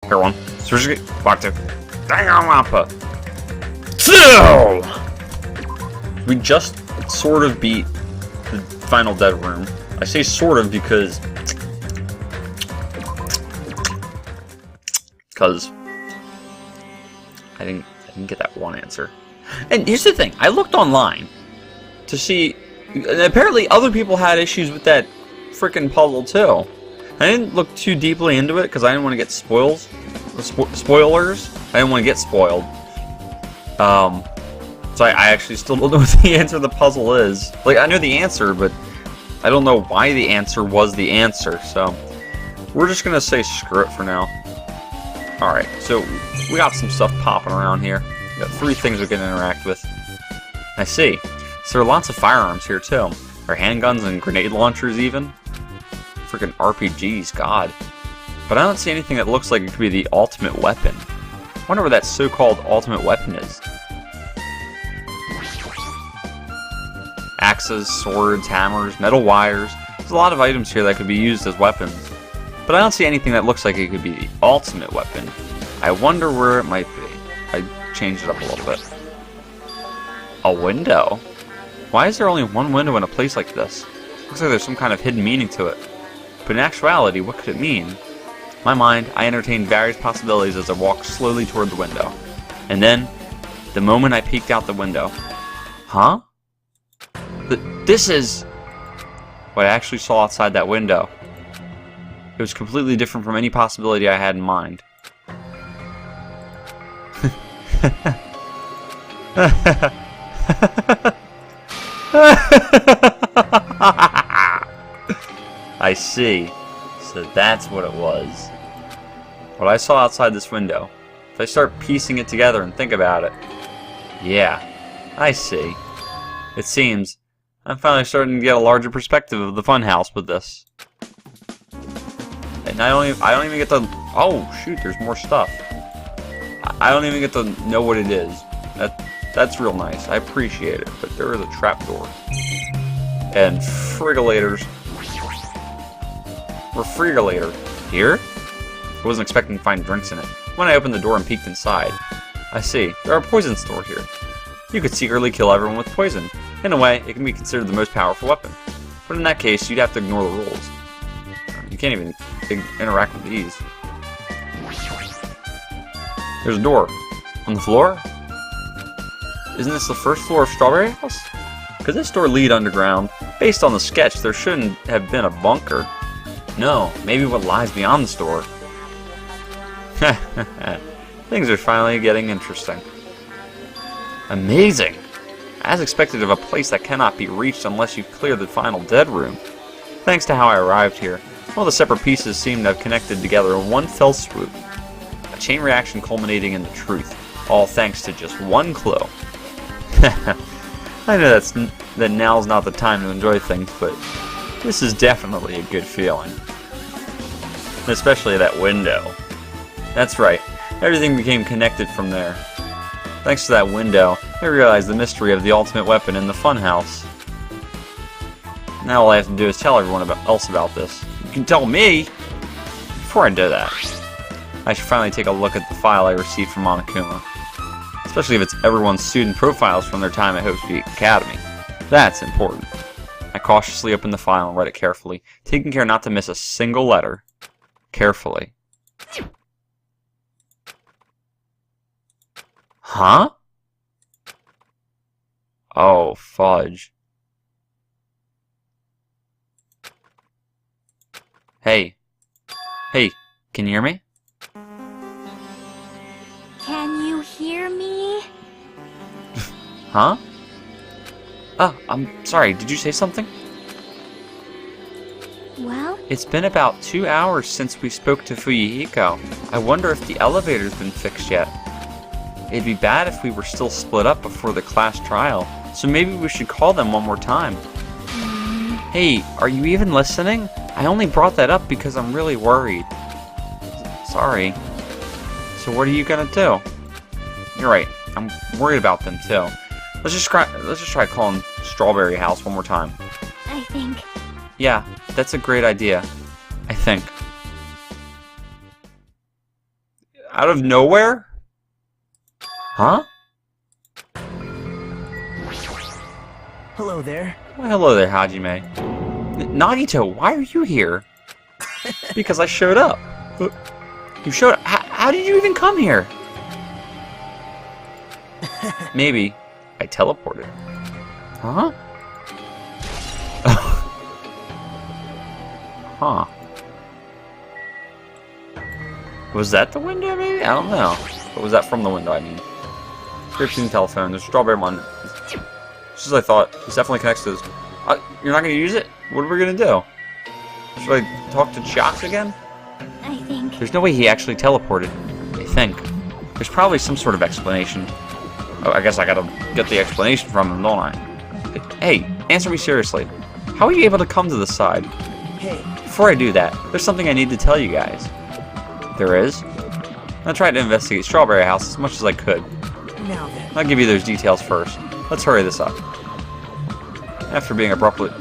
Here one. SilverCheesecake. Part 2. Danganronpa. So we just sort of beat the final dead room. I say sort of because I didn't get that one answer. And here's the thing, I looked online to see, and apparently other people had issues with that freaking puzzle too. I didn't look too deeply into it because I didn't want to get spoilers. I didn't want to get spoiled. So I actually still don't know what the answer to the puzzle is. Like, I know the answer, but I don't know why the answer was the answer. So we're just gonna say screw it for now. Alright, so we got some stuff popping around here. We got 3 things we can interact with. I see. So there are lots of firearms here too. There are handguns and grenade launchers even. Freaking RPGs, god. But I don't see anything that looks like it could be the ultimate weapon. I wonder what that so-called ultimate weapon is. Axes, swords, hammers, metal wires. There's a lot of items here that could be used as weapons. But I don't see anything that looks like it could be the ultimate weapon. I wonder where it might be. I changed it up a little bit. A window? Why is there only one window in a place like this? Looks like there's some kind of hidden meaning to it. But in actuality, what could it mean? In my mind, I entertained various possibilities as I walked slowly toward the window. And then, the moment I peeked out the window. Huh? This is what I actually saw outside that window. It was completely different from any possibility I had in mind. I see. So that's what it was. What I saw outside this window. If I start piecing it together and think about it. Yeah, I see. It seems I'm finally starting to get a larger perspective of the Funhouse with this. And I don't even get to... Oh, shoot, there's more stuff. I don't even get to know what it is. That's real nice. I appreciate it. But there is a trapdoor. And frigolators. Refrigerator. Here? I wasn't expecting to find drinks in it. When I opened the door and peeked inside. I see. There are poison stores here. You could secretly kill everyone with poison. In a way, it can be considered the most powerful weapon. But in that case, you'd have to ignore the rules. You can't even interact with these. There's a door. On the floor? Isn't this the first floor of Strawberry House? Could this door lead underground? Based on the sketch, there shouldn't have been a bunker. No, maybe what lies beyond the store. Things are finally getting interesting. Amazing! As expected of a place that cannot be reached unless you clear the final dead room. Thanks to how I arrived here, all the separate pieces seem to have connected together in one fell swoop. A chain reaction culminating in the truth, all thanks to just one clue. I know that now's not the time to enjoy things, but this is definitely a good feeling. Especially that window. That's right, everything became connected from there. Thanks to that window, I realized the mystery of the ultimate weapon in the Funhouse. Now all I have to do is tell everyone else about this. You can tell me! Before I do that, I should finally take a look at the file I received from Monokuma. Especially if it's everyone's student profiles from their time at Hope Street Academy. That's important. I cautiously opened the file and read it carefully, taking care not to miss a single letter. Carefully. Huh? Oh, fudge. Hey. Hey, can you hear me? Can you hear me? Huh? Oh, I'm sorry, did you say something? Well? It's been about 2 hours since we spoke to Fuyuhiko. I wonder if the elevator's been fixed yet. It'd be bad if we were still split up before the class trial, so maybe we should call them one more time. Hey, are you even listening? I only brought that up because I'm really worried. Sorry. So what are you gonna do? You're right, I'm worried about them too. Let's just try calling Strawberry House one more time. I think... Yeah, that's a great idea. I think. Out of nowhere? Huh? Hello there. Well, hello there, Hajime. Nagito, why are you here? Because I showed up. You showed up? How did you even come here? Maybe I teleported. Huh? Huh. Was that the window, maybe? I don't know. But was that from the window, I mean? Scripting telephone. There's a strawberry one. Just as I thought. It's definitely connects to this. You're not going to use it? What are we going to do? Should I talk to Chocks again? I think. There's no way he actually teleported. I think. There's probably some sort of explanation. Oh, I guess I gotta get the explanation from him, don't I? Hey, answer me seriously. How are you able to come to the side? Hey. Before I do that, there's something I need to tell you guys. There is? I tried to investigate Strawberry House as much as I could. Now then. I'll give you those details first. Let's hurry this up. After being abruptly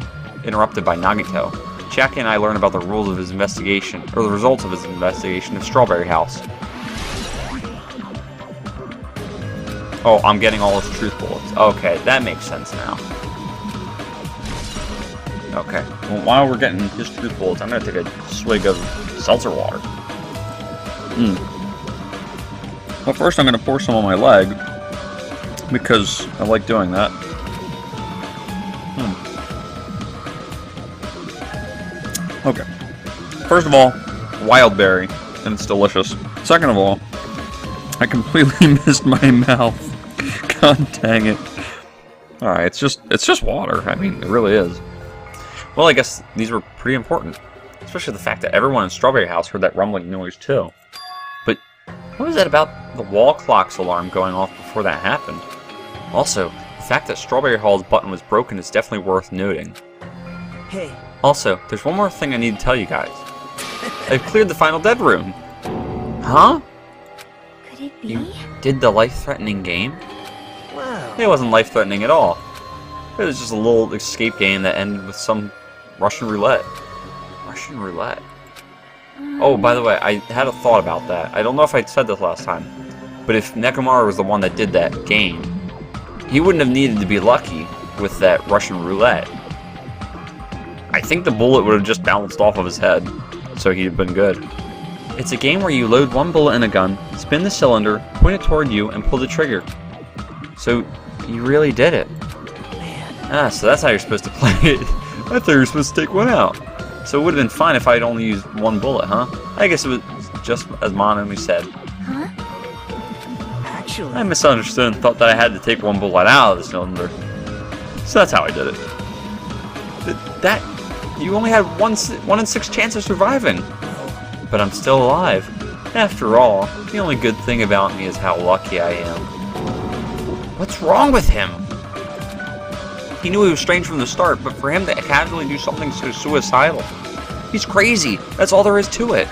interrupted by Nagito, Jackie and I learn about the rules of his investigation, or the results of his investigation of Strawberry House. Oh, I'm getting all his truth bullets. Okay, that makes sense now. Okay, well, while we're getting his truth bullets, I'm gonna take a swig of seltzer water. Well, first I'm gonna pour some on my leg, because I like doing that. Okay. First of all, wild berry, and it's delicious. Second of all, I completely missed my mouth. God dang it. Alright, it's just water. I mean, it really is. Well, I guess these were pretty important. Especially the fact that everyone in Strawberry House heard that rumbling noise, too. But what was that about the wall clock's alarm going off before that happened? Also, the fact that Strawberry Hall's button was broken is definitely worth noting. Hey. Also, there's one more thing I need to tell you guys. I've cleared the final dead room. Huh? Could it be? You did the life-threatening game? Wow. It wasn't life-threatening at all. It was just a little escape game that ended with some Russian roulette. Russian roulette? Oh, by the way, I had a thought about that. I don't know if I said this last time, but if Nekomaru was the one that did that game, he wouldn't have needed to be lucky with that Russian roulette. I think the bullet would have just bounced off of his head, so he'd have been good. It's a game where you load one bullet in a gun, spin the cylinder, point it toward you, and pull the trigger. So, you really did it. Man. Ah, so that's how you're supposed to play it. I thought you were supposed to take one out. So it would have been fine if I'd only used one bullet, huh? I guess it was just as Monami said. Huh? Actually. I misunderstood and thought that I had to take one bullet out of the cylinder. So that's how I did it. You only had 1 in 6 chance of surviving. But I'm still alive. After all, the only good thing about me is how lucky I am. What's wrong with him? He knew he was strange from the start, but for him to casually do something so suicidal, he's crazy. That's all there is to it.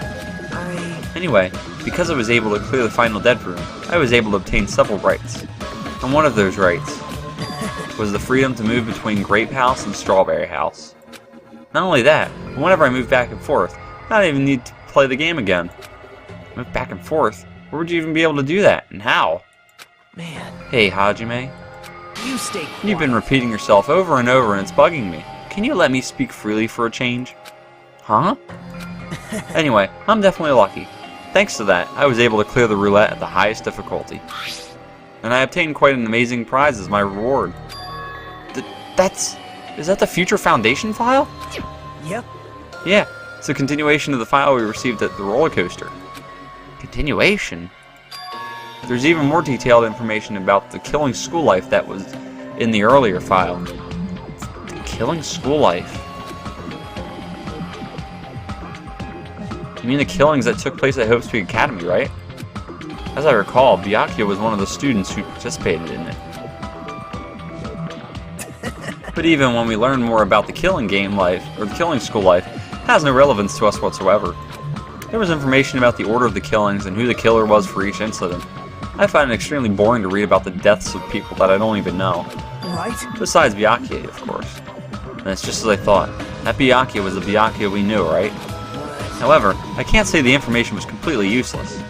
Anyway, because I was able to clear the final dead room, I was able to obtain several rights. And one of those rights was the freedom to move between Grape House and Strawberry House. Not only that, but whenever I moved back and forth, I didn't even need to play the game again. Move back and forth? Where would you even be able to do that, and how? Man. Hey, Hajime. You stay quiet. You've been repeating yourself over and over, and it's bugging me. Can you let me speak freely for a change? Huh? Anyway, I'm definitely lucky. Thanks to that, I was able to clear the roulette at the highest difficulty. And I obtained quite an amazing prize as my reward. Is that the Future Foundation file? Yep. Yeah, it's a continuation of the file we received at the roller coaster. Continuation? There's even more detailed information about the killing school life that was in the earlier file. The killing school life? You mean the killings that took place at Hope's Peak Academy, right? As I recall, Byakuya was one of the students who participated in it. But even when we learn more about the killing game life, or the killing school life, it has no relevance to us whatsoever. There was information about the order of the killings and who the killer was for each incident. I find it extremely boring to read about the deaths of people that I don't even know. Right? Besides Byakuya, of course. And it's just as I thought. That Byakuya was the Byakuya we knew, right? However, I can't say the information was completely useless.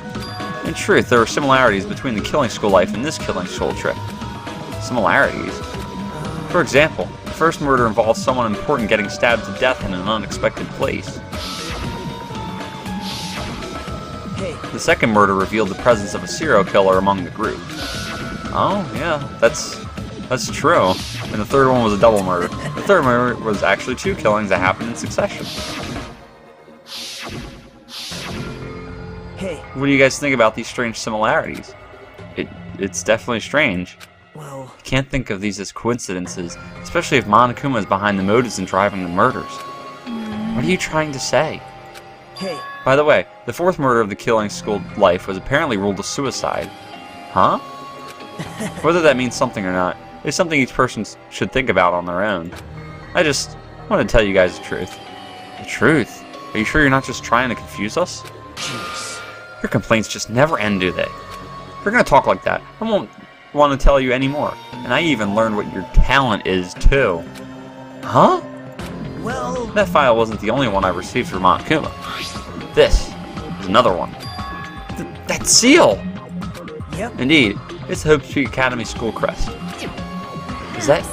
In truth, there are similarities between the killing school life and this killing school trip. Similarities? For example, the first murder involves someone important getting stabbed to death in an unexpected place. Hey, The second murder revealed the presence of a serial killer among the group. Oh, yeah, that's true. And the third one was a double murder. The third murder was actually 2 killings that happened in succession. hey, What do you guys think about these strange similarities? It's definitely strange. well, I can't think of these as coincidences, especially if Monokuma is behind the motives and driving the murders. What are you trying to say? hey, By the way, the 4th murder of the killing school life was apparently ruled a suicide. Huh? Whether that means something or not is something each person should think about on their own. I just want to tell you guys the truth. The truth? Are you sure you're not just trying to confuse us? jeez. Your complaints just never end, do they? If you're gonna talk like that, I won't want to tell you anymore. And I even learned what your talent is, too. Huh? Well, That file wasn't the only one I received from Monokuma. This is another one. That seal! yep. Indeed, it's Hope Peak Academy school crest. Does that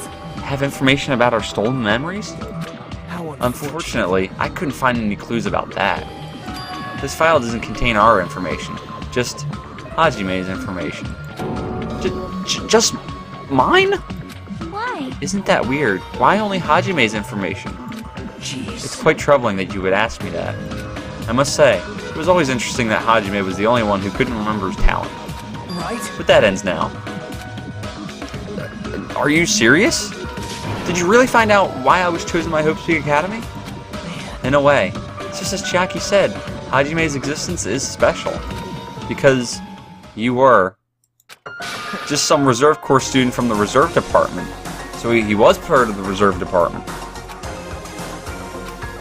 have information about our stolen memories? How Unfortunately, I couldn't find any clues about that. This file doesn't contain our information, just Hajime's information. Just mine? Why? Isn't that weird? Why only Hajime's information? Jeez. It's quite troubling that you would ask me that. I must say, it was always interesting that Hajime was the only one who couldn't remember his talent. Right? But that ends now. Are you serious? Did you really find out why I was chosen by Hope Peak Academy? Man, In a way, it's just as Chiaki said, Hajime's existence is special. Because you were just some reserve corps student from the reserve department. So he was part of the reserve department.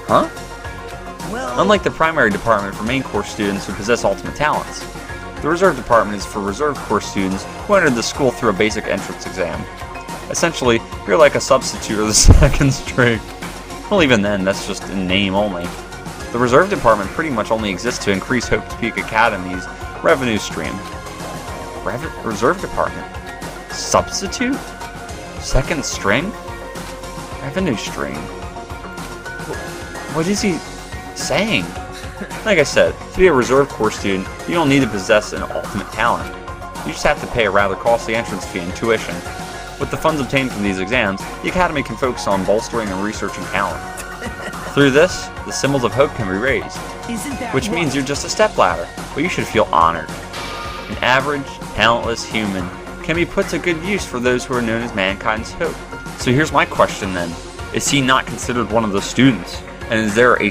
Huh? well, Unlike the primary department for main course students who possess ultimate talents, the reserve department is for reserve course students who entered the school through a basic entrance exam. Essentially, you're like a substitute or the second string. Well, even then, that's just in name only. The reserve department pretty much only exists to increase Hope Peak Academy's revenue stream. Reserve department? Substitute? Second string? Revenue stream? What is he saying? Like I said, to be a reserve corps student, you don't need to possess an ultimate talent. You just have to pay a rather costly entrance fee and tuition. With the funds obtained from these exams, the Academy can focus on bolstering and researching talent. Through this, the symbols of hope can be raised, isn't that which means you're just a stepladder, but you should feel honored. An average, talentless human can be put to good use for those who are known as mankind's hope. So here's my question then. Is he not considered one of the students? And is there a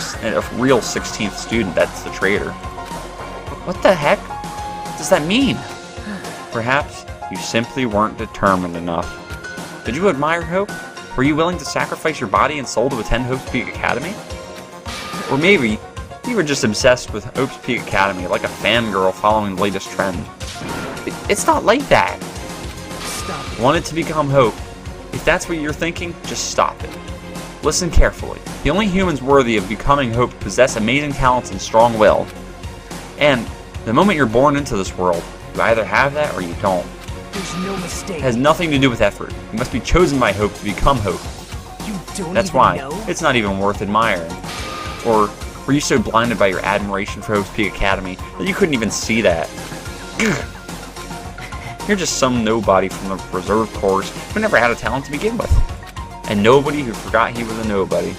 real 16th student that's the traitor? What the heck does that mean? Perhaps you simply weren't determined enough. Did you admire Hope? Were you willing to sacrifice your body and soul to attend Hope's Peak Academy? Or maybe you were just obsessed with Hope's Peak Academy like a fangirl following the latest trend. It's not like that. Stop it. Wanted to become Hope. If that's what you're thinking, just stop it. Listen carefully. The only humans worthy of becoming Hope possess amazing talents and strong will. And the moment you're born into this world, you either have that or you don't. There's no mistake. It has nothing to do with effort. You must be chosen by Hope to become Hope. You don't That's even why know? it's not even worth admiring. Or were you so blinded by your admiration for Hope's Peak Academy that you couldn't even see that? You're just some nobody from the reserve corps who never had a talent to begin with. And nobody who forgot he was a nobody.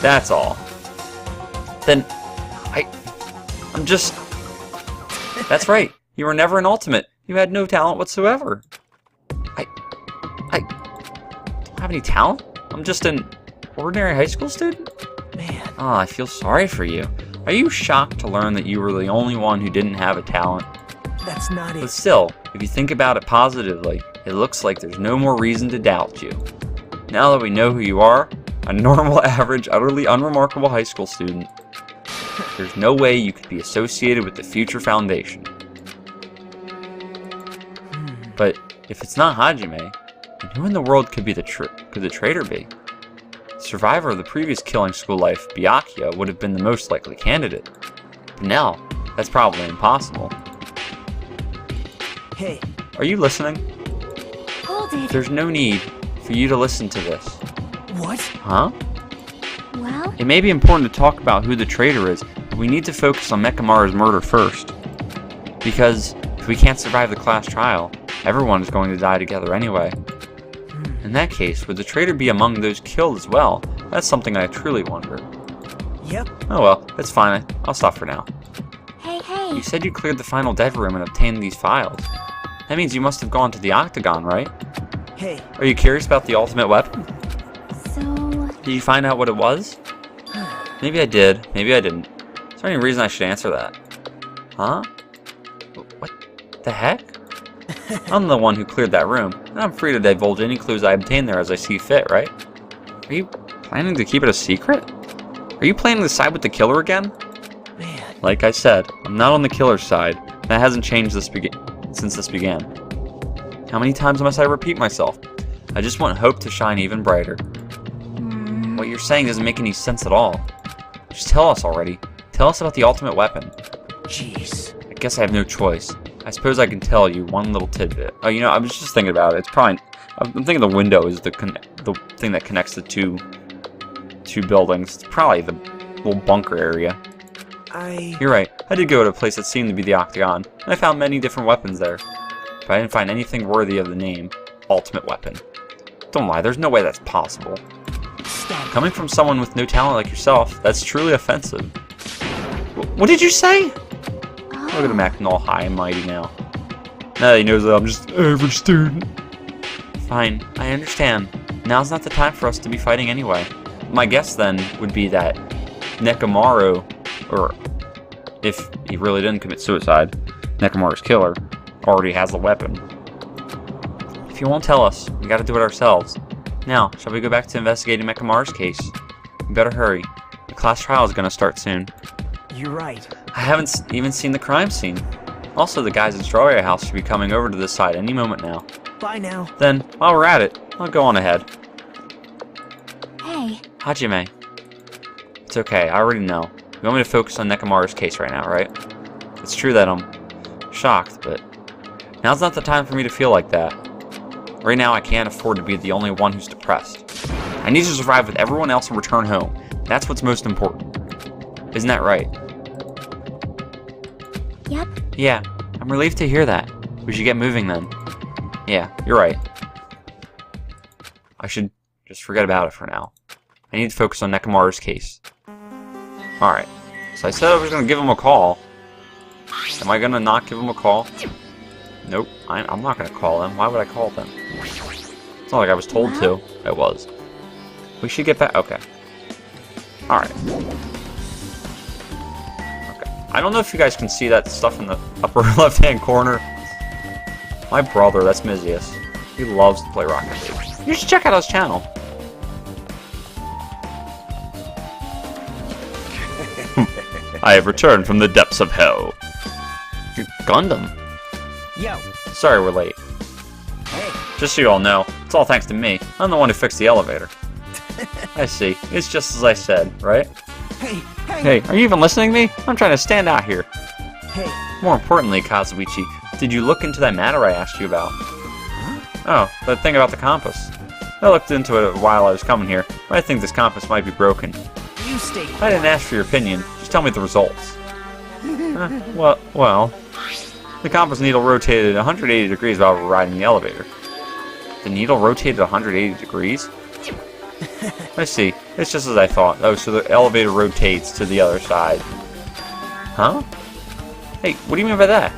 That's all. Then, I'm just... That's right. You were never an ultimate. You had no talent whatsoever. I don't have any talent? I'm just an ordinary high school student? Man, Oh, I feel sorry for you. Are you shocked to learn that you were the only one who didn't have a talent? that's not But it. still, if you think about it positively, it looks like there's no more reason to doubt you. Now that we know who you are, a normal, average, utterly unremarkable high school student, there's no way you could be associated with the future foundation. But if it's not Hajime, then who in the world could be the traitor be? The survivor of the previous killing school life, Byakuya, would have been the most likely candidate. But now, that's probably impossible. Hey, Are you listening? Hold it. There's no need for you to listen to this. what? Huh? Well, It may be important to talk about who the traitor is, but we need to focus on Mekamaru's murder first. Because if we can't survive the class trial, everyone is going to die together anyway. In that case, would the traitor be among those killed as well? That's something I truly wonder. Yep. Oh well, it's fine. I'll stop for now. hey, hey. You said you cleared the final dev room and obtained these files. That means you must have gone to the Octagon, right? Hey, Are you curious about the ultimate weapon? So, Did you find out what it was? Maybe I did, maybe I didn't. Is there any reason I should answer that? Huh? What the heck? I'm the one who cleared that room, and I'm free to divulge any clues I obtain there as I see fit, right? Are you planning to keep it a secret? Are you planning to side with the killer again? man. Like I said, I'm not on the killer's side. That hasn't changed since this began. How many times must I repeat myself? I just want hope to shine even brighter. What you're saying doesn't make any sense at all. Just tell us already. Tell us about the ultimate weapon. Jeez. I guess I have no choice. I suppose I can tell you one little tidbit. Oh, you know, I was just thinking about it. It's probably... I'm thinking the window is the thing that connects the two buildings. It's probably the little bunker area. You're right. I did go to a place that seemed to be the Octagon, and I found many different weapons there. But I didn't find anything worthy of the name Ultimate Weapon. Don't lie, there's no way that's possible. Stop. Coming from someone with no talent like yourself, that's truly offensive. What did you say? Look at him acting all high and mighty now. Now that he knows that I'm just an average student. Fine, I understand. Now's not the time for us to be fighting anyway. My guess then would be that Nekamaru, or if he really didn't commit suicide, Nekamaru's killer, already has the weapon. If you won't tell us, we gotta do it ourselves. Now, shall we go back to investigating Nekamaru's case? We better hurry. The class trial is gonna start soon. You're right. I haven't even seen the crime scene. Also, the guys at Strawberry House should be coming over to this side any moment now. Bye now. Then, while we're at it, I'll go on ahead. hey. Hajime. It's okay, I already know. You want me to focus on Nekamaru's case right now, right? It's true that I'm shocked, but now's not the time for me to feel like that. Right now, I can't afford to be the only one who's depressed. I need to survive with everyone else and return home. That's what's most important. Isn't that right? Yep. Yeah, I'm relieved to hear that. We should get moving then. Yeah, you're right. I should just forget about it for now. I need to focus on Nekamaru's case. Alright, so I said I was going to give him a call. Am I going to not give him a call? Nope, I'm not going to call them. Why would I call them? It's not like I was told to. I was. We should get back. Okay. Alright. Okay. I don't know if you guys can see that stuff in the upper left-hand corner. My brother, that's Mizius. He loves to play Rocket League. You should check out his channel. I have returned from the depths of hell. Your Gundam. Yo. Sorry we're late. Hey. Just so you all know, it's all thanks to me. I'm the one who fixed the elevator. I see. It's just as I said, right? Hey. Hey. Hey, are you even listening to me? I'm trying to stand out here. Hey. More importantly, Kazuichi, did you look into that matter I asked you about? Oh, that thing about the compass. I looked into it while I was coming here, but I think this compass might be broken. You stay quiet. I didn't ask for your opinion, just tell me the results. Well, the compass needle rotated 180 degrees while riding the elevator. The needle rotated 180 degrees? I see. It's just as I thought. Oh, so the elevator rotates to the other side. Huh? Hey, what do you mean by that?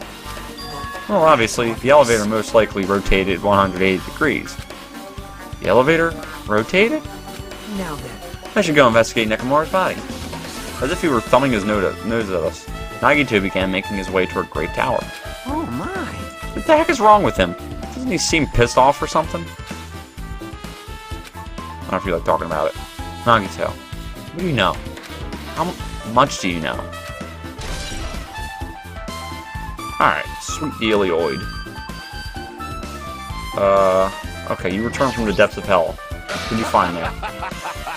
Well, obviously, the elevator most likely rotated 180 degrees. The elevator rotated? Now then. I should go investigate Nekamaru's body. As if he were thumbing his nose at us, Nagito began making his way toward Great Tower. Oh my. What the heck is wrong with him? Doesn't he seem pissed off or something? I don't feel like talking about it. Nagito, what do you know? How much do you know? Alright, sweet dealioid. Okay, you returned from the depths of hell. What did you find there?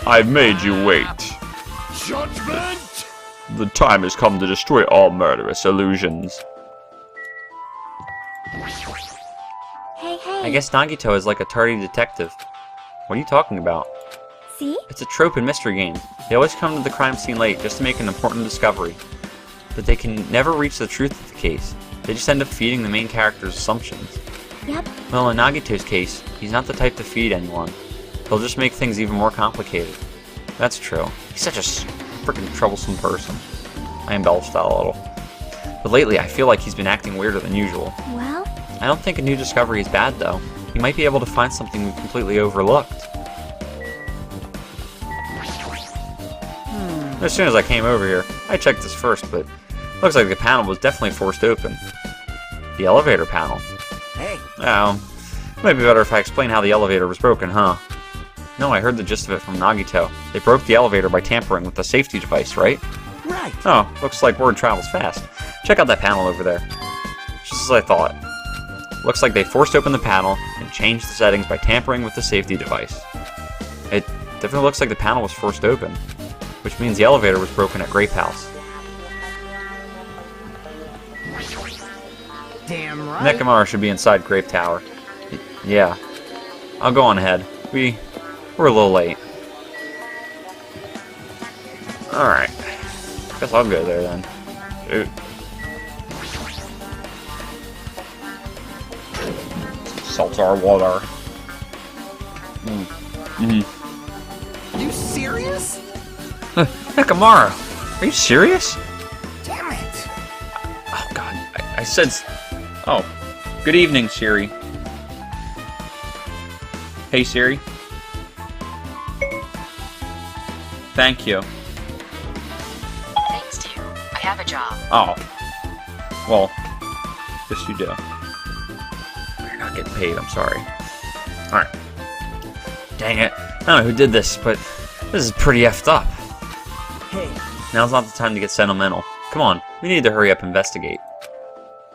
I've made you wait. Judgment! The time has come to destroy all murderous illusions. Hey, hey. I guess Nagito is like a tardy detective. What are you talking about? See? It's a trope in mystery games. They always come to the crime scene late just to make an important discovery. But they can never reach the truth of the case. They just end up feeding the main character's assumptions. Yep. Well, in Nagito's case, he's not the type to feed anyone. He'll just make things even more complicated. That's true. He's such a freaking troublesome person. I embellished that a little. But lately, I feel like he's been acting weirder than usual. Well? I don't think a new discovery is bad, though. He might be able to find something we completely overlooked. As soon as I came over here, I checked this first, but looks like the panel was definitely forced open. The elevator panel. Hey, Oh, it might be better if I explain how the elevator was broken, huh? No, I heard the gist of it from Nagito. They broke the elevator by tampering with the safety device, right? right. Oh, looks like word travels fast. Check out that panel over there. Just as I thought. Looks like they forced open the panel and changed the settings by tampering with the safety device. It definitely looks like the panel was forced open, which means the elevator was broken at Grape House. Damn right. Nekomaro should be inside Grape Tower. Yeah. I'll go on ahead. We're a little late. Alright. Guess I'll go there then. Shoot. Saltar water. You serious? Nekomaro! Are you serious? Damn it. Oh god, I said... Oh. Good evening, Siri. Hey, Siri. Thank you. Thanks to you, I have a job. Oh. Well, yes you do. You're not getting paid, I'm sorry. Alright. Dang it. I don't know who did this, but this is pretty effed up. Hey, Now's not the time to get sentimental. Come on, we need to hurry up and investigate.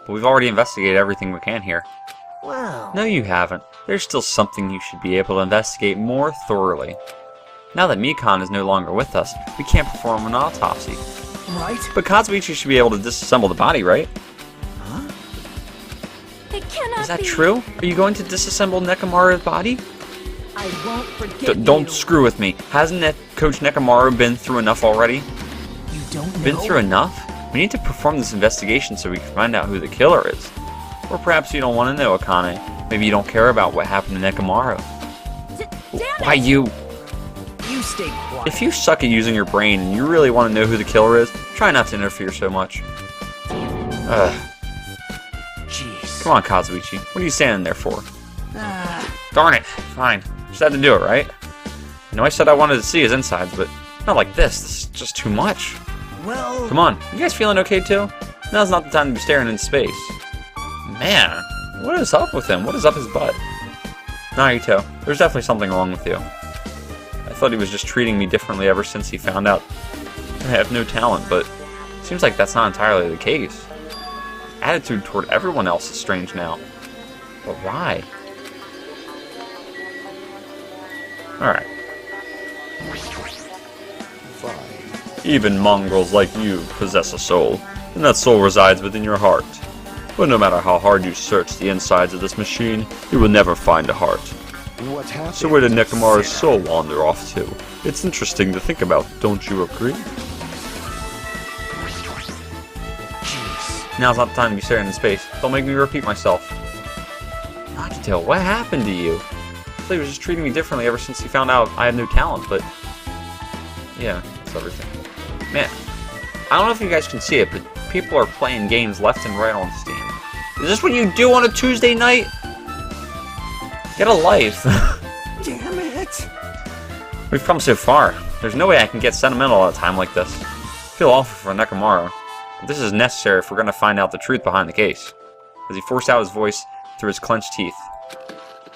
But we've already investigated everything we can here. well. No, you haven't. There's still something you should be able to investigate more thoroughly. Now that Mikon is no longer with us, we can't perform an autopsy. Right? But Kazuichi should be able to disassemble the body, right? It cannot Is that be. true? Are you going to disassemble Nekomaru's body? I won't forget Don't you. screw with me. Hasn't Coach Nekomaru been through enough already? You don't know. Been through enough? We need to perform this investigation so we can find out who the killer is. Or perhaps you don't want to know, Akane. Maybe you don't care about what happened to Nekomaru. Damn it. Why you? You stay quiet. If you suck at using your brain and you really want to know who the killer is, try not to interfere so much. Ugh. Jeez. Come on, Kazuichi. What are you standing there for? Ah, Darn it. Fine. Just had to do it, right? I know I said I wanted to see his insides, but not like this. This is just too much. well. Come on. You guys feeling okay, too? Now's not the time to be staring into space. Man, what is up with him? What is up his butt? Nagito, there's definitely something wrong with you. I thought he was just treating me differently ever since he found out I have no talent, but it seems like that's not entirely the case. His attitude toward everyone else is strange now. But why? Alright. Even mongrels like you possess a soul, and that soul resides within your heart. But no matter how hard you search the insides of this machine, you will never find a heart. What happened? So where did Nekomaru's soul wander off to? It's interesting to think about, don't you agree? Now's not the time to be staring in space. Don't make me repeat myself. Nagito, what happened to you? I thought he was just treating me differently ever since he found out I had no talent, but... yeah, that's everything. Man, I don't know if you guys can see it, but people are playing games left and right on Steam. Is this what you do on a Tuesday night? Get a life. Damn it. We've come so far. There's no way I can get sentimental at a time like this. I feel awful for Nekomaru. But this is necessary if we're going to find out the truth behind the case. As he forced out his voice through his clenched teeth,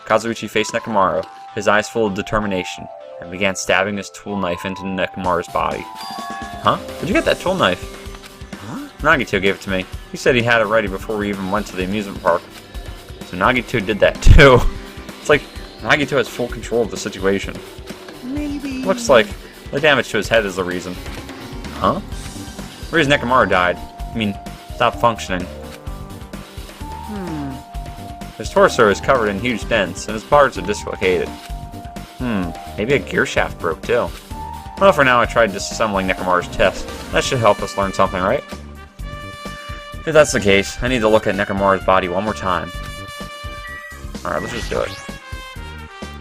Kazuichi faced Nekomaru, his eyes full of determination, and began stabbing his tool knife into Nekomaru's body. Huh? Where'd you get that tool knife? Huh? Nagito gave it to me. He said he had it ready before we even went to the amusement park. So Nagito did that too. It's like Nagito has full control of the situation. Maybe. Looks like the damage to his head is the reason. Huh? The reason Nekomaru died. I mean, stopped functioning. His torso is covered in huge dents, and his parts are dislocated. Maybe a gear shaft broke too. Well, for now I tried disassembling Nekomaru's chest. That should help us learn something, right? If that's the case, I need to look at Nekomaru's body one more time. Alright, let's just do it.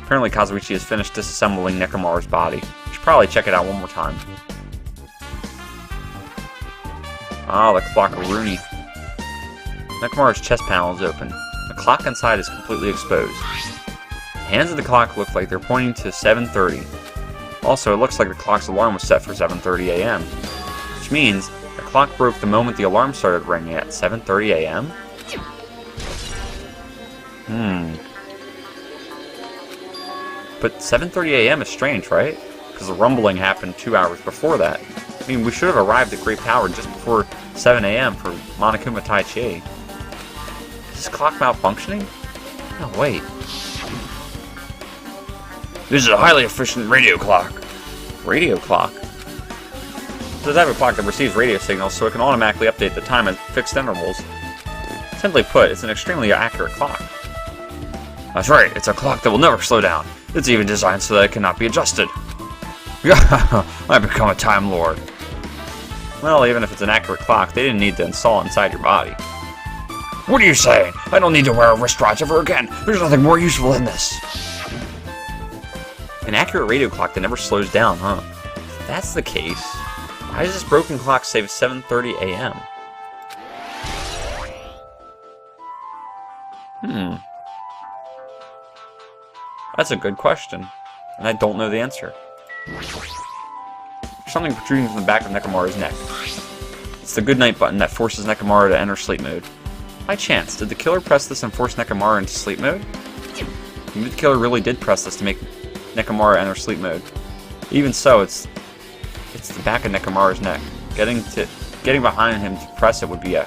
Apparently Kazuichi has finished disassembling Nekomaru's body. We should probably check it out one more time. Ah, the clock Rooney. Nekomaru's chest panel is open. The clock inside is completely exposed. The hands of the clock look like they're pointing to 7:30. Also, it looks like the clock's alarm was set for 7:30 a.m. Which means the clock broke the moment the alarm started ringing at 7:30 a.m.? But 7:30 a.m. is strange, right? Because the rumbling happened 2 hours before that. I mean, we should have arrived at Great Power just before 7 a.m. for Monokuma Taichi. Is this clock malfunctioning? No, wait. This is a highly efficient radio clock. Radio clock? It's the type of clock that receives radio signals so it can automatically update the time at fixed intervals. Simply put, it's an extremely accurate clock. That's right, it's a clock that will never slow down. It's even designed so that it cannot be adjusted. Yeah, I've become a Time Lord. Well, even if it's an accurate clock, they didn't need to install it inside your body. What are you saying? I don't need to wear a wristwatch ever again. There's nothing more useful than this. An accurate radio clock that never slows down, huh? If that's the case, why does this broken clock say 7:30 a.m.? That's a good question, and I don't know the answer. There's something protruding from the back of Nekomaru's neck. It's the goodnight button that forces Nekomaru to enter sleep mode. By chance, did the killer press this and force Nekomaru into sleep mode? Maybe the killer really did press this to make Nekomaru enter sleep mode. Even so, it's the back of Nekomaru's neck. Getting behind him to press it would be a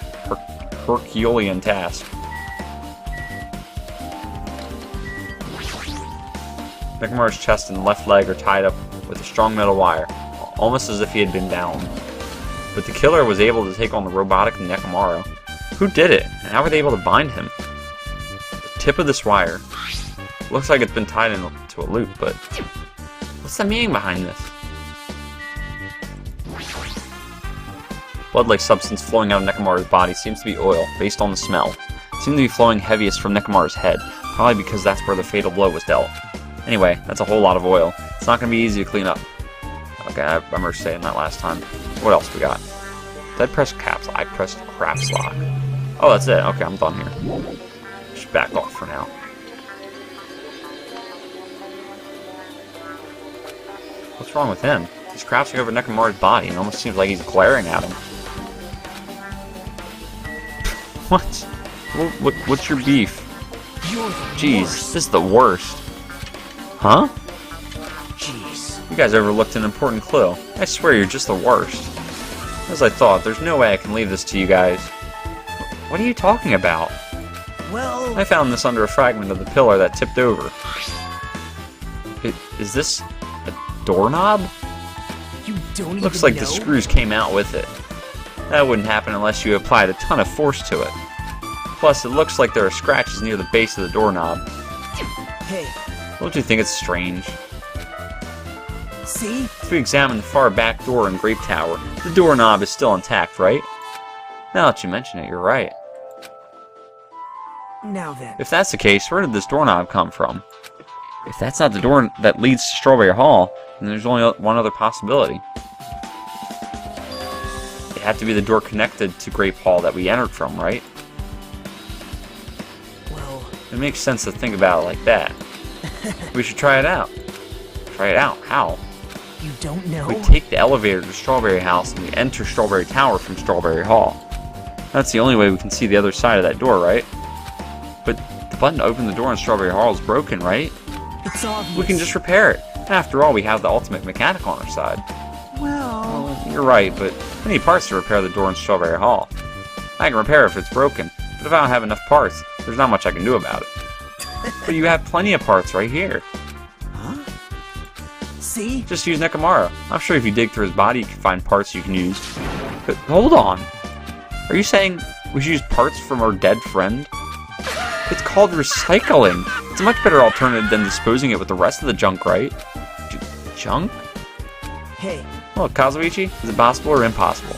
Herculean task. Nekomaru's chest and left leg are tied up with a strong metal wire, almost as if he had been bound. But the killer was able to take on the robotic Nekomaru. Who did it, and how were they able to bind him? The tip of this wire looks like it's been tied into a loop, but what's the meaning behind this? Blood-like substance flowing out of Nekomaru's body seems to be oil, based on the smell. It seems to be flowing heaviest from Nekomaru's head, probably because that's where the fatal blow was dealt. Anyway, that's a whole lot of oil. It's not going to be easy to clean up. Okay, I remember saying that last time. What else we got? Did I press caps? I pressed craps lock. Oh, that's it. Okay, I'm done here. Just back off for now. What's wrong with him? He's crouching over Nekomaru's body and it almost seems like he's glaring at him. What? What's your beef? Jeez, this is the worst. Huh? Jeez. You guys overlooked an important clue. I swear you're just the worst. As I thought, there's no way I can leave this to you guys. What are you talking about? Well, I found this under a fragment of the pillar that tipped over. Is this a doorknob? you don't even Looks like know? the screws came out with it. That wouldn't happen unless you applied a ton of force to it. Plus, it looks like there are scratches near the base of the doorknob. Hey, Don't you think it's strange? see? If we examine the far back door in Grape Tower, the doorknob is still intact, right? Now that you mention it, you're right. Now then. If that's the case, where did this doorknob come from? If that's not the door that leads to Strawberry Hall, then there's only one other possibility. It had to be the door connected to Grape Hall that we entered from, right? Well, It makes sense to think about it like that. We should try it out. Try it out? How? you don't know? We take the elevator to Strawberry House and we enter Strawberry Tower from Strawberry Hall. That's the only way we can see the other side of that door, right? But the button to open the door in Strawberry Hall is broken, right? It's obvious. We can just repair it. After all, we have the ultimate mechanic on our side. Well, You're right, but we need parts to repair the door in Strawberry Hall. I can repair it if it's broken, but if I don't have enough parts, there's not much I can do about it. But you have plenty of parts right here. huh? See? Just use Nekomaru. I'm sure if you dig through his body, you can find parts you can use. But hold on. Are you saying we should use parts from our dead friend? It's called recycling. It's a much better alternative than disposing it with the rest of the junk, right? Junk? Hey, Well, Kazuichi, is it possible or impossible?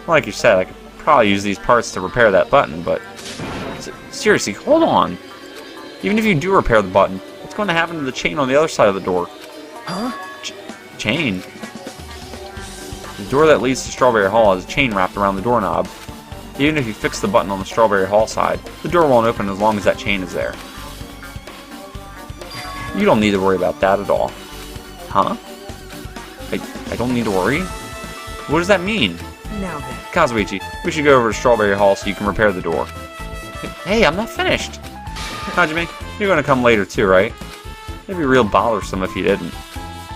Like you said, I could probably use these parts to repair that button, but... Seriously, hold on. Even if you do repair the button, what's going to happen to the chain on the other side of the door? huh? Chain? The door that leads to Strawberry Hall has a chain wrapped around the doorknob. Even if you fix the button on the Strawberry Hall side, the door won't open as long as that chain is there. You don't need to worry about that at all. Huh? I don't need to worry? What does that mean? Now then. Kazuichi, we should go over to Strawberry Hall so you can repair the door. Hey, I'm not finished! Hajime, you're gonna come later too, right? It'd be real bothersome if you didn't.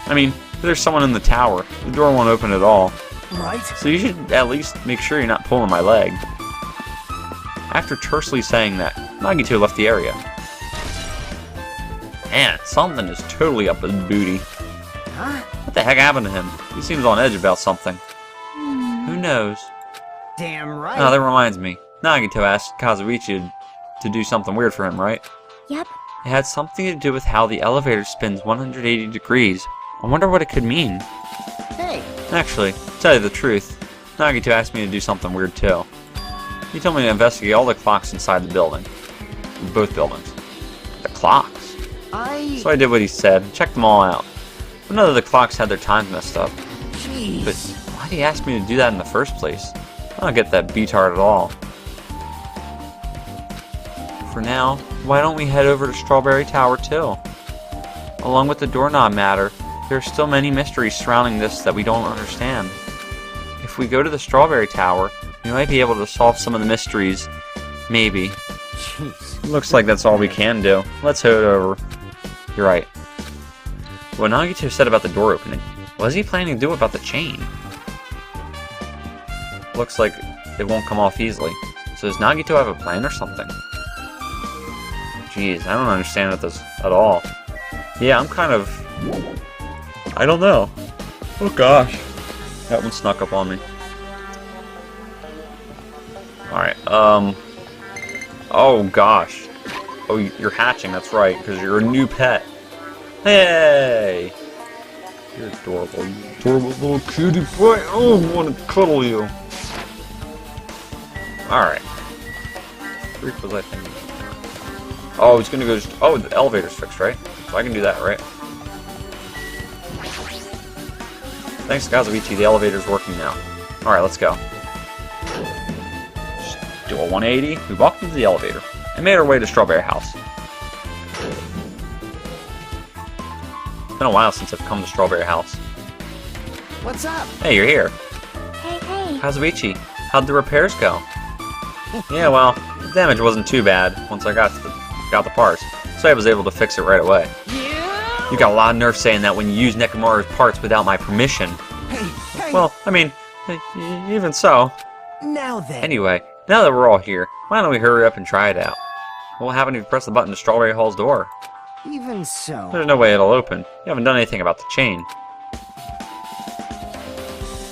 I mean, if there's someone in the tower, the door won't open at all. Right? So you should at least make sure you're not pulling my leg. After tersely saying that, Nagito left the area. Man, something is totally up his booty. Huh? What the heck happened to him? He seems on edge about something. Who knows? Damn right. Oh, that reminds me. Nagito asked Kazuichi to do something weird for him, right? Yep. It had something to do with how the elevator spins 180 degrees. I wonder what it could mean. Hey, Actually, to tell you the truth, Nagito asked me to do something weird too. He told me to investigate all the clocks inside the building. Both buildings. The clocks? So I did what he said and checked them all out. But none of the clocks had their times messed up. Jeez. But why'd he ask me to do that in the first place? I don't get that beatard at all. For now, why don't we head over to Strawberry Tower too? Along with the doorknob matter, there are still many mysteries surrounding this that we don't understand. If we go to the Strawberry Tower, we might be able to solve some of the mysteries. Maybe. Jeez. Looks like that's all we can do. Let's head over. You're right. What Nagito said about the door opening, what is he planning to do about the chain? Looks like it won't come off easily. So does Nagito have a plan or something? Jeez, I don't understand this at all. Yeah, I'm kind of... I don't know. Oh gosh. That one snuck up on me. Alright, oh gosh. Oh, you're hatching, that's right, because you're a new pet. Hey! You're adorable. You adorable little cutie boy. Oh, I want to cuddle you. Alright. Freak was I thinking? Oh, it's gonna go just... Oh, the elevator's fixed, right? So I can do that, right? Thanks, Kazuichi. The elevator's working now. Alright, let's go. Just do a 180. We walked into the elevator and made our way to Strawberry House. It's been a while since I've come to Strawberry House. What's up? Hey, you're here. Hey, hey. Kazuichi, how'd the repairs go? Yeah, well, the damage wasn't too bad once I got the parts, so I was able to fix it right away. Yeah. You got a lot of nerve saying that when you use Nekomaru's parts without my permission. Hey. Well, I mean, even so. Now then. Anyway, now that we're all here, why don't we hurry up and try it out? What will happen if you press the button to Strawberry Hall's door? Even so. There's no way it'll open. You haven't done anything about the chain.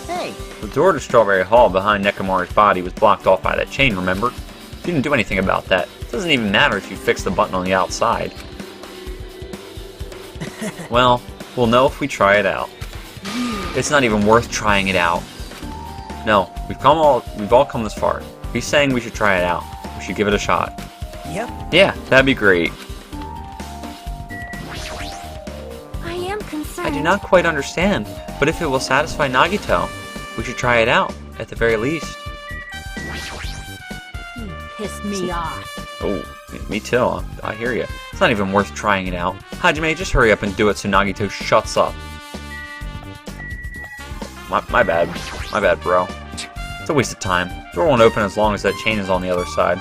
Hey. The door to Strawberry Hall behind Nekomaru's body was blocked off by that chain, remember? You didn't do anything about that. It doesn't even matter if you fix the button on the outside. Well, we'll know if we try it out. It's not even worth trying it out. No, we've all come this far. He's saying we should try it out. We should give it a shot. Yep. Yeah, that'd be great. I am concerned. I do not quite understand, but if it will satisfy Nagito, we should try it out, at the very least. You pissed me off. Oh, me too. I hear you. It's not even worth trying it out. Hajime, just hurry up and do it so Nagito shuts up. My bad. My bad, bro. It's a waste of time. The door won't open as long as that chain is on the other side.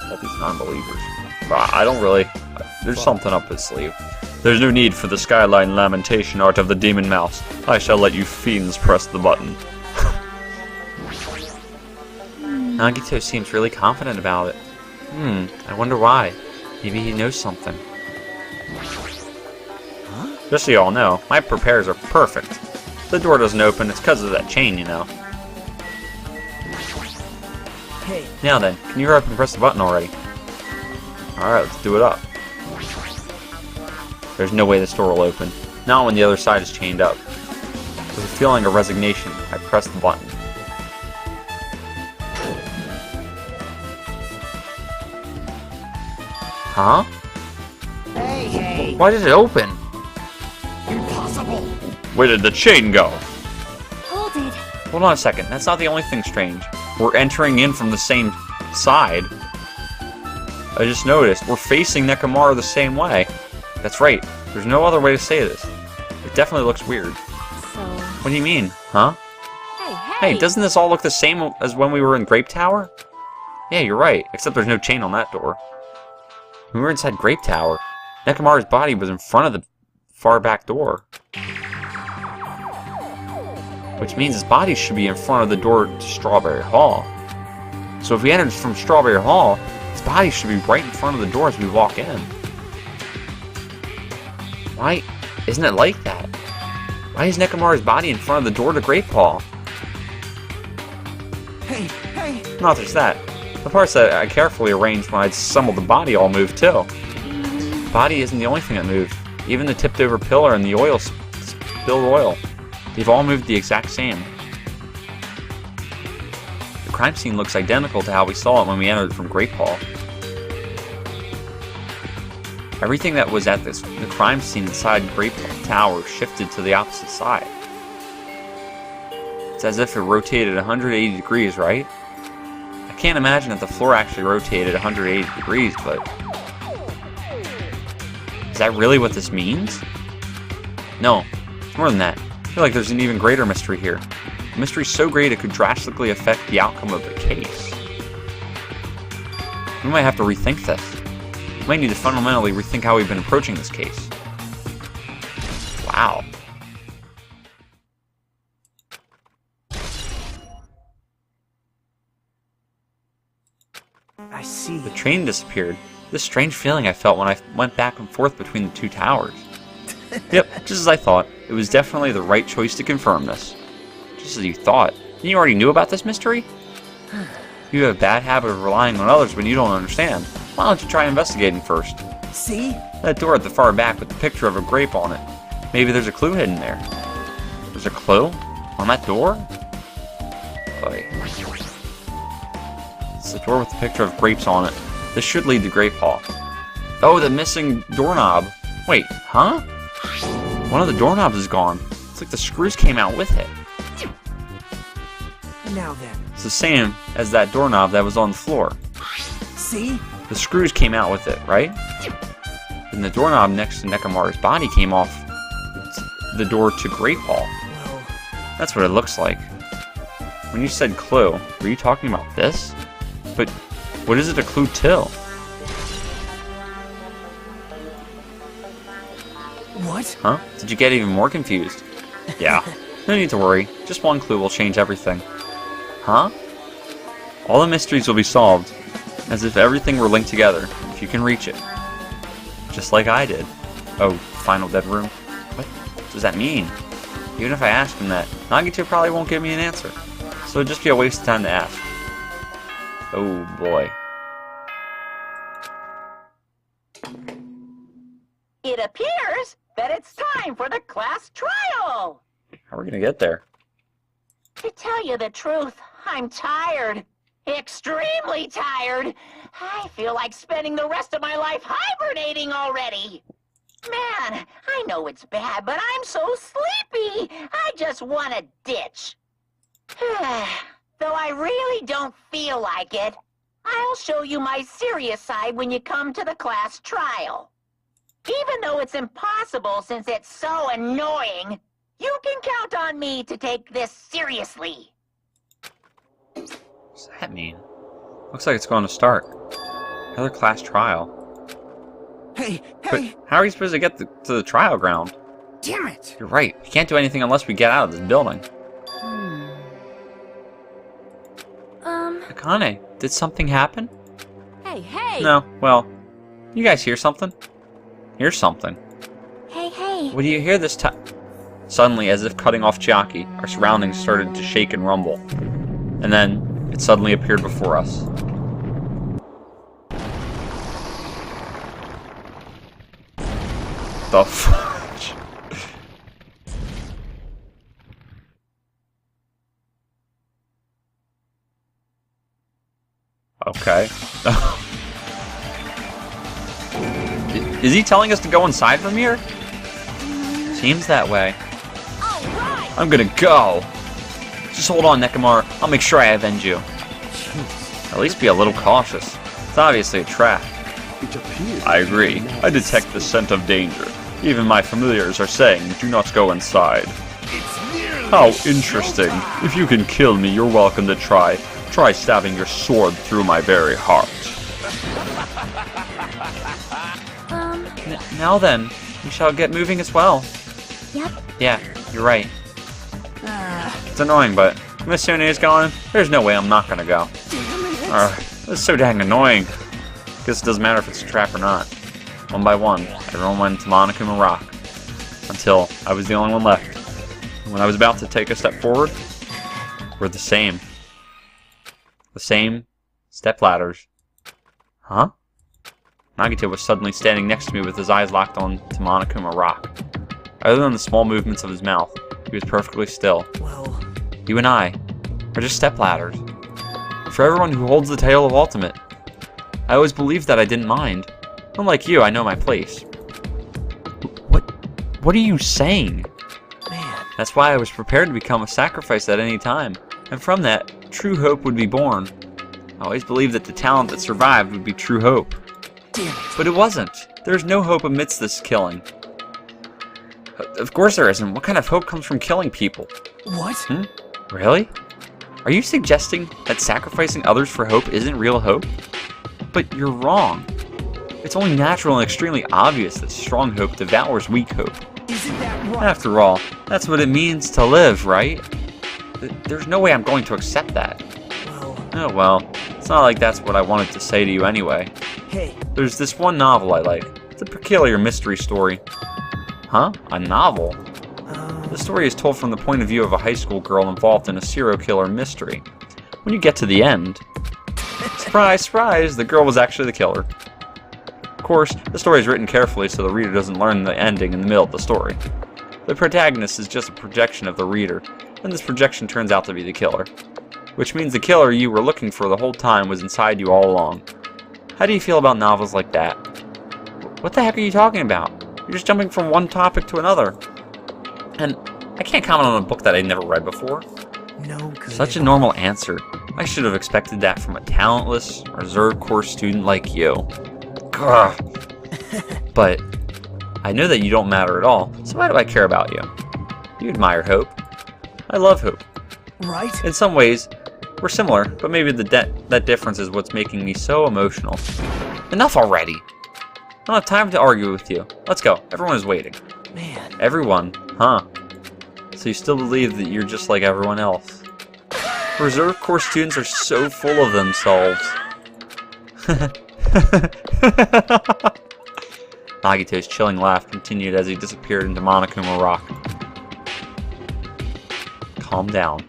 All these non-believers. I don't really... There's something up his sleeve. There's no need for the skyline lamentation art of the demon mouse. I shall let you fiends press the button. Nagito seems really confident about it. I wonder why. Maybe he knows something. Just so you all know, my repairs are perfect. If the door doesn't open, it's because of that chain, you know. Hey. Now then, can you hurry up and press the button already? Alright, let's do it up. There's no way this door will open. Not when the other side is chained up. With a feeling of resignation, I press the button. Huh? Hey. Why did it open? Impossible! Where did the chain go? Hold it. Hold on a second, that's not the only thing strange. We're entering in from the same side. I just noticed, we're facing Nekomaru the same way. That's right, there's no other way to say this. It definitely looks weird. So. What do you mean, huh? Hey. Hey, doesn't this all look the same as when we were in Grape Tower? Yeah, you're right, except there's no chain on that door. When we were inside Grape Tower, Nekomaru's body was in front of the far back door. Which means his body should be in front of the door to Strawberry Hall. So if we entered from Strawberry Hall, his body should be right in front of the door as we walk in. Why isn't it like that? Why is Nekomaru's body in front of the door to Grape Hall? Hey. Not just that. The parts that I carefully arranged when I assembled the body all moved too. The body isn't the only thing that moved. Even the tipped over pillar and the spilled oil. They've all moved the exact same. The crime scene looks identical to how we saw it when we entered from Grape Hall. Everything that was at the crime scene inside Grape Tower shifted to the opposite side. It's as if it rotated 180 degrees, right? I can't imagine that the floor actually rotated 180 degrees, but... Is that really what this means? No, it's more than that. I feel like there's an even greater mystery here. A mystery so great it could drastically affect the outcome of the case. We might have to rethink this. We might need to fundamentally rethink how we've been approaching this case. Wow. I see. The train disappeared. This strange feeling I felt when I went back and forth between the two towers. Yep, just as I thought. It was definitely the right choice to confirm this. Just as you thought. You already knew about this mystery? You have a bad habit of relying on others when you don't understand. Why don't you try investigating first? See? That door at the far back with the picture of a grape on it. Maybe there's a clue hidden there. There's a clue? On that door? Boy. It's the door with the picture of grapes on it. This should lead to Grape Hall. Oh, the missing doorknob. Wait, huh? One of the doorknobs is gone. It's like the screws came out with it. Now then. It's the same as that doorknob that was on the floor. See? The screws came out with it, right? And the doorknob next to Nekomaru's body came off the door to Grape Hall. Well, That's what it looks like. When you said clue, were you talking about this? But what is it a clue to? what? Huh? Did you get even more confused? Yeah. No need to worry. Just one clue will change everything. Huh? All the mysteries will be solved, as if everything were linked together, if you can reach it. Just like I did. Oh, final dead room? What does that mean? Even if I ask him that, Nagito probably won't give me an answer. So it'd just be a waste of time to ask. Oh boy. It appears that it's time for the class trial. How are we gonna get there? To tell you the truth, I'm tired. Extremely tired. I feel like spending the rest of my life hibernating already. Man, I know it's bad, but I'm so sleepy. I just want to ditch. Though I really don't feel like it, I'll show you my serious side when you come to the class trial. Even though it's impossible since it's so annoying, you can count on me to take this seriously. What does that mean? Looks like it's going to start. Another class trial. Hey! But how are you supposed to get to the trial ground? Damn it! You're right. We can't do anything unless we get out of this building. Akane, did something happen? Hey. No. Well, you guys hear something? Hear something. Hey. What do you hear this time? Suddenly, as if cutting off Chiaki, our surroundings started to shake and rumble. And then, it it suddenly appeared before us. The fudge. Okay. Is he telling us to go inside from here? Seems that way. I'm gonna go. Just hold on, Nekomar. I'll make sure I avenge you. At least be a little cautious. It's obviously a trap. I agree. I detect the scent of danger. Even my familiars are saying, do not go inside. How interesting. If you can kill me, you're welcome to try. Try stabbing your sword through my very heart. Now then, we shall get moving as well. Yep. Yeah, you're right. It's annoying, but Miss Sune is gone. There's no way I'm not gonna go. That's so dang annoying. Guess it doesn't matter if it's a trap or not. One by one, everyone went to Monokuma Rock. Until I was the only one left. And when I was about to take a step forward, we're the same. The same step ladders. Huh? Nagito was suddenly standing next to me with his eyes locked on to Monokuma Rock. Other than the small movements of his mouth, he was perfectly still. Well, You and I are just step ladders. For everyone who holds the title of Ultimate. I always believed that I didn't mind. Unlike you, I know my place. What are you saying? man. That's why I was prepared to become a sacrifice at any time. And from that, true hope would be born. I always believed that the talent that survived would be true hope. Damn it. But it wasn't. There's no hope amidst this killing. Of course there isn't. What kind of hope comes from killing people? What? Really? Are you suggesting that sacrificing others for hope isn't real hope? But you're wrong. It's only natural and extremely obvious that strong hope devours weak hope. Isn't that right? After all, that's what it means to live, right? There's no way I'm going to accept that. Well, Oh well, it's not like that's what I wanted to say to you anyway. hey, There's this one novel I like. It's a peculiar mystery story. Huh? A novel? The story is told from the point of view of a high school girl involved in a serial killer mystery. When you get to the end, surprise, surprise, the girl was actually the killer. Of course, the story is written carefully so the reader doesn't learn the ending in the middle of the story. The protagonist is just a projection of the reader, and this projection turns out to be the killer. Which means the killer you were looking for the whole time was inside you all along. How do you feel about novels like that? What the heck are you talking about? You're just jumping from one topic to another. And I can't comment on a book that I'd never read before. no good. Such a normal answer. I should have expected that from a talentless, reserved course student like you. Grr. But I know that you don't matter at all, so why do I care about you? You admire hope. I love hope. Right? In some ways, we're similar, but maybe that difference is what's making me so emotional. Enough already! I don't have time to argue with you. Let's go. Everyone is waiting. Man. Everyone, huh? So you still believe that you're just like everyone else? Reserve Corps students are so full of themselves. Nagito's chilling laugh continued as he disappeared into Monokuma Rock. Calm down.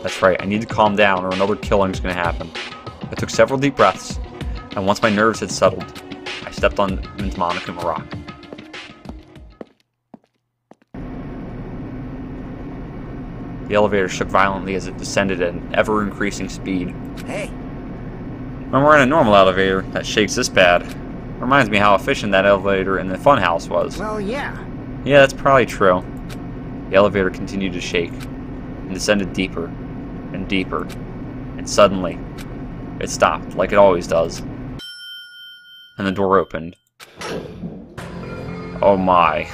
That's right, I need to calm down or another killing's gonna happen. I took several deep breaths, and once my nerves had settled, I stepped into Monokuma Rock. The elevator shook violently as it descended at an ever-increasing speed. Hey, When we're in a normal elevator that shakes this bad, reminds me how efficient that elevator in the Funhouse was. well, yeah. Yeah, that's probably true. The elevator continued to shake, and descended deeper, and deeper, and suddenly, it stopped, like it always does. And the door opened. Oh my.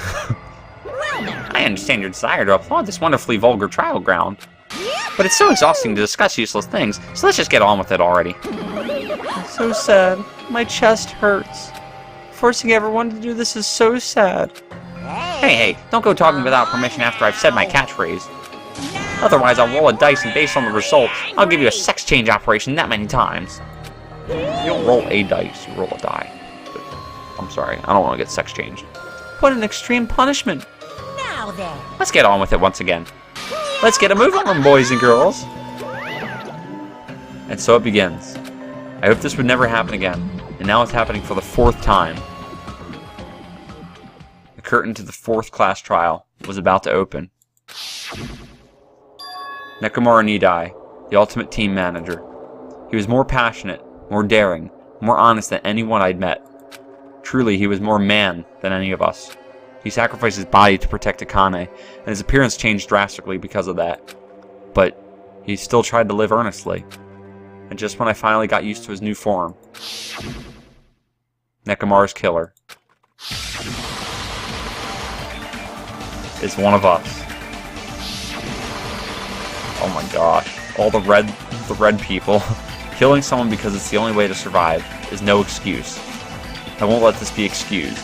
I understand your desire to applaud this wonderfully vulgar trial ground. But it's so exhausting to discuss useless things, so let's just get on with it already. So sad. My chest hurts. Forcing everyone to do this is so sad. Hey, don't go talking without permission after I've said my catchphrase. Otherwise, I'll roll a dice and based on the results, I'll give you a sex change operation that many times. You don't roll a dice, you roll a die. But, I'm sorry, I don't want to get sex changed. What an extreme punishment. Now then. Let's get on with it once again. Let's get a move on, boys and girls. And so it begins. I hope this would never happen again, and now it's happening for the 4th time. The curtain to the 4th class trial was about to open. Nekomaru Nidai, the ultimate team manager. He was more passionate, more daring, more honest than anyone I'd met. Truly, he was more man than any of us. He sacrificed his body to protect Akane, and his appearance changed drastically because of that. But he still tried to live earnestly. And just when I finally got used to his new form, Nekomaru's killer is one of us. Oh my gosh. All the red people. Killing someone because it's the only way to survive is no excuse. I won't let this be excused.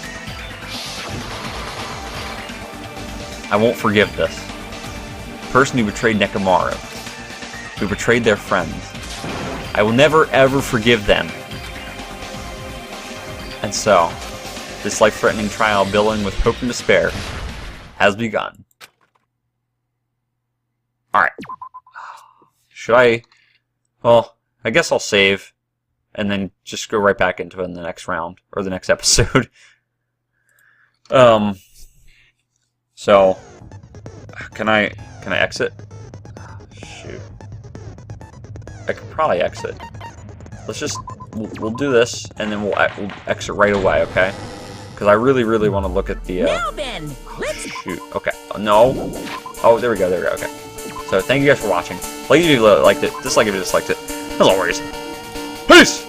I won't forgive this. The person who betrayed Nekomaru, who betrayed their friends, I will never ever forgive them. And so, this life-threatening trial billing with hope and despair has begun. Alright. Should I... Well, I guess I'll save, and then just go right back into it in the next round, or the next episode. So... Can I exit? Shoot. I could probably exit. Let's just... We'll do this, and then we'll exit right away, okay? Because I really want to look at the... Now then, let's... Shoot, okay. No. Oh, there we go, okay. So, thank you guys for watching. Like if you liked it, dislike if you disliked it. As always, peace!